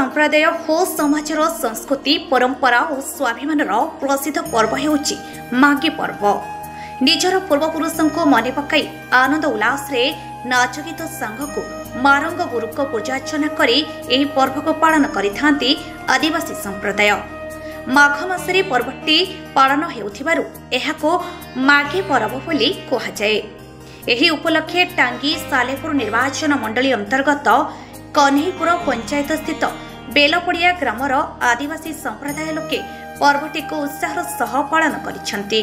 संप्रदाय हो समाजर संस्कृति परंपरा और स्वाभिमान प्रसिद्ध पर्व हेउची माघी पर्व। निजर पूर्वपुरुषों को मन पकाई आनंद उल्लास रे नाच गीत सांग को मारंग गुरु को पूजा अर्चना करी एही पर्व को पालन करिथांती आदिवासी संप्रदाय। माघ मासरे पर्वटी पालन हेउथिबारु एहाको माघी पर्व बोली कुहाଯାଏ। एही उपलक्षे टांगी सालेपुर निर्वाचन मंडली अंतर्गत कन्हीपुर पंचायत स्थित बेलपड़िया ग्रामर आदिवासी संप्रदाय लोके पर्वटी को उत्साहर सह पालन करिसेंती।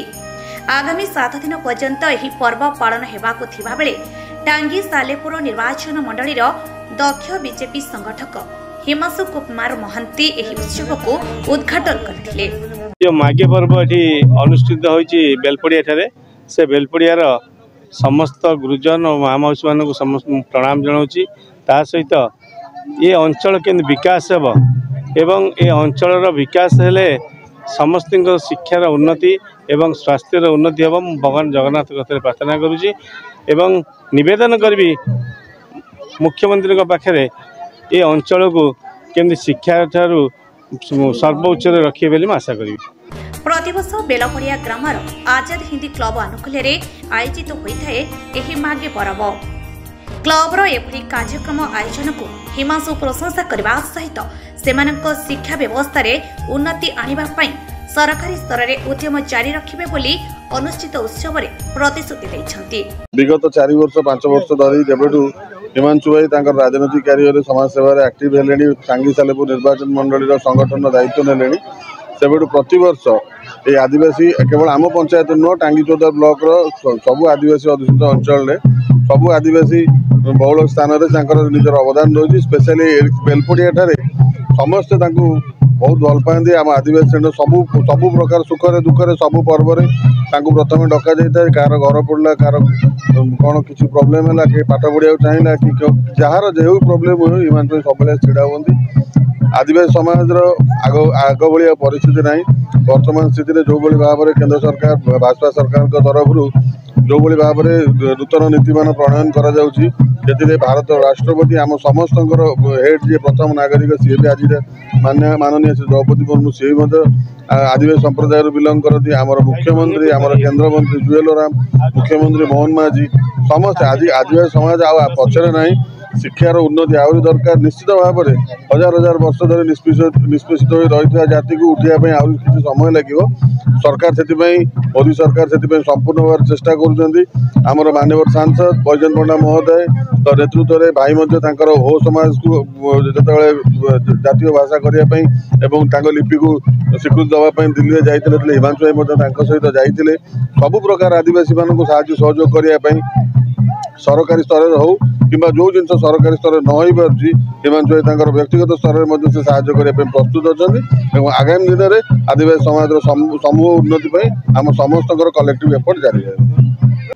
आगामी 7 दिन पर्यंत एही पर्व पालन हेबाकु थिबा बेले टांगी सालेपुर निर्वाचन मंडलीर दक्ष बीजेपी संगठक हिमांशु कुमार महांती एही उत्सव को उद्घाटन करथिले। जो माघी पर्व एठी अनुष्ठित होईची बेलपड़िया ठारे से बेलपड़ियार समस्त गुरुजन और महामौसी मान समस्त प्रणाम जनाऊँगी। ता सहित ये अंचल के विकास हेब एवं ये अंचल विकास हेले समस्त शिक्षार उन्नति एवं स्वास्थ्यर उन्नति हेब भगवान जगन्नाथ कथरे प्रार्थना करुँची एवं निवेदन करी मुख्यमंत्री पाखे ये अंचल को केमती शिक्षा ठारू सर्वोच्च रखिए बोली आशा करी। प्रतिवर्ष बेलपड़िया ग्रामर आजाद हिंदी क्लब आनुकूल्य आयोजित होता है माघी पर्व। क्लबर एभली कार्यक्रम आयोजन को हिमांशु प्रशंसा करने सहित सेमानक शिक्षा व्यवस्था रे उन्नति आनिबा पई सरकारी स्तर में उद्यम जारी रखिबे बोली अनुष्ठित उत्सव रे प्रतिश्रुति दैछंती। विगत 4 वर्ष 5 वर्ष धरी जेबेठू हिमांशु भाई राजनीतिक कार्य समाज सेवा एक्टिव हेले टांगी सालेपुर निर्वाचन मंडली संगठन दायित्व ने सेबेठू प्रतिवर्ष ये आदिवासी केवल आम पंचायत नुह टांगी चौदह ब्लॉक सबू आदिवासी अधुषित अंचल सबू आदिवासी बहुल स्थान में निजर अवदान रही। स्पेशली बेलपड़िया ठारे समस्ते बहुत भल पाती आम आदिवासी सबू सबू प्रकार सुखरे दुखरे सबू पर्व प्रथम डक जाए कार घर पड़ा कार कौन किसी प्रोब्लेम है कि पाठ पढ़ा चाहिए कि जार जो प्रोब्लेम हुए हिमांशु सब छिड़ा हुई। आदिवासी समाज आग भाया परिस्थिति ना वर्तमान स्थित जो भाव में केंद्र सरकार भाजपा सरकार तरफ जो भाव में नूतन नीतिमान प्रणयन कर भारत राष्ट्रपति आम समस्त हेड जी प्रथम नागरिक सी भी आज माननीय श्री द्रौपदी मुर्मू सी आदिवासी संप्रदाय बिलंग करती आमर मुख्यमंत्री आमर केंद्र मंत्री जुएल राम मुख्यमंत्री मोहन माझी समस्त आदिवासी समाज आ पचरे ना शिक्षार उन्नति आहरी दरकार। निश्चित भाव में हजार हजार वर्ष धरी निष्पेषित रही जाति को उठाई आहरी किसी समय लगे सरकार से मोदी सरकार से संपूर्ण भाव चेष्टा कर माननीय सांसद बैजयंत पंडा महोदय नेतृत्व में भाई हो समाज को जो जातीय भाषा करने लिपि को स्वीकृति देवाई दिल्ली में जाते हिमांशु भाई सहित जाते सबु प्रकार आदिवासी मान सहयोग करने सरकारी स्तर हो कि जो जिन सरकारी स्तर न हो पार्टी हिमांशु भाई व्यक्तिगत स्तर में से करने प्रस्तुत अच्छा। आगामी दिन में आदिवासी समाज समूह उन्नति आम समस्त कलेक्टिव एफर्ट जारी है।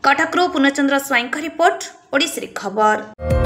कटकरू पूर्णचंद्र स्वाईं रिपोर्ट ओडिसी खबर।